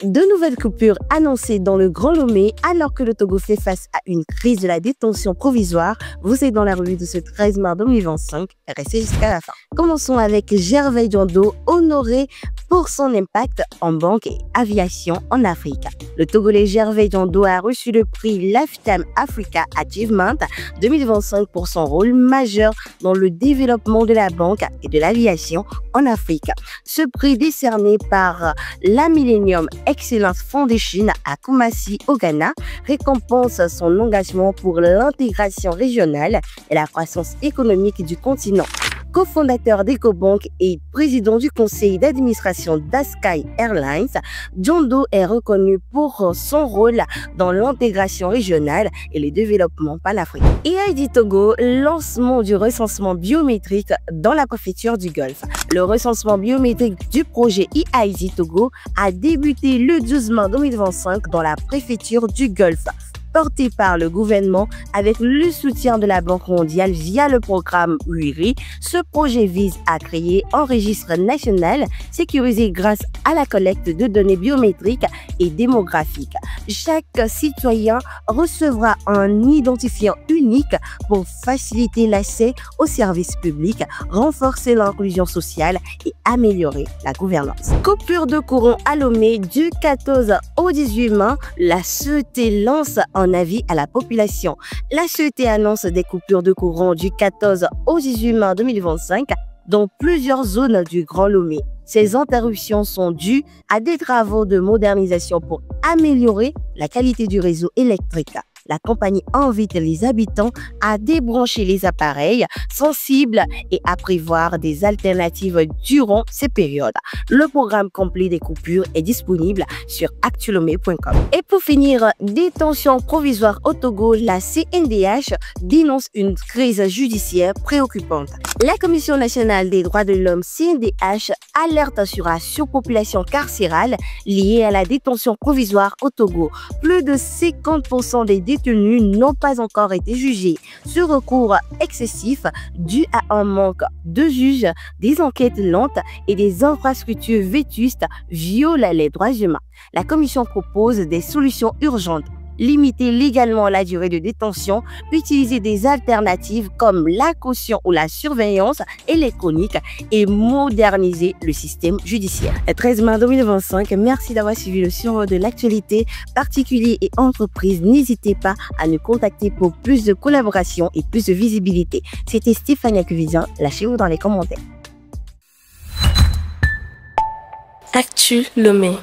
De nouvelles coupures annoncées dans le Grand Lomé alors que le Togo fait face à une crise de la détention provisoire. Vous êtes dans la revue de ce 13 mars 2025. Restez jusqu'à la fin. Commençons avec Gervais Diando, honoré pour son impact en banque et aviation en Afrique. Le Togolais Gervais Diando a reçu le prix Lifetime Africa Achievement 2025 pour son rôle majeur dans le développement de la banque et de l'aviation en Afrique. Ce prix décerné par la Millennium Excellence Foundation à Kumasi au Ghana récompense son engagement pour l'intégration régionale et la croissance économique du continent. Co-fondateur d'EcoBank et président du conseil d'administration d'Askai Airlines, Diando est reconnu pour son rôle dans l'intégration régionale et le développement panafricain. EID Togo, lancement du recensement biométrique dans la préfecture du Golfe. Le recensement biométrique du projet EID Togo a débuté le 12 mars 2025 dans la préfecture du Golfe. Porté par le gouvernement avec le soutien de la Banque mondiale via le programme WIRI, ce projet vise à créer un registre national sécurisé grâce à la collecte de données biométriques et démographiques. Chaque citoyen recevra un identifiant unique pour faciliter l'accès aux services publics, renforcer l'inclusion sociale et améliorer la gouvernance. Coupure de courant à Lomé du 14 au 18 mars, la CET lance un avis à la population. La CET annonce des coupures de courant du 14 au 18 mars 2025 dans plusieurs zones du Grand Lomé. Ces interruptions sont dues à des travaux de modernisation pour améliorer la qualité du réseau électrique. La compagnie invite les habitants à débrancher les appareils sensibles et à prévoir des alternatives durant ces périodes. Le programme complet des coupures est disponible sur actulomé.com. Et pour finir, détention provisoire au Togo, la CNDH dénonce une crise judiciaire préoccupante. La Commission nationale des droits de l'homme CNDH alerte sur la surpopulation carcérale liée à la détention provisoire au Togo. Plus de 50% des détenus n'ont pas encore été jugés. Ce recours excessif, dû à un manque de juges, des enquêtes lentes et des infrastructures vétustes, viole les droits humains. La Commission propose des solutions urgentes. Limiter légalement la durée de détention, utiliser des alternatives comme la caution ou la surveillance électronique et moderniser le système judiciaire. Le 13 mars 2025, merci d'avoir suivi le survol de l'actualité, particuliers et entreprises. N'hésitez pas à nous contacter pour plus de collaboration et plus de visibilité. C'était Stéphanie Acuvizien, lâchez-vous dans les commentaires. Actu Lomé.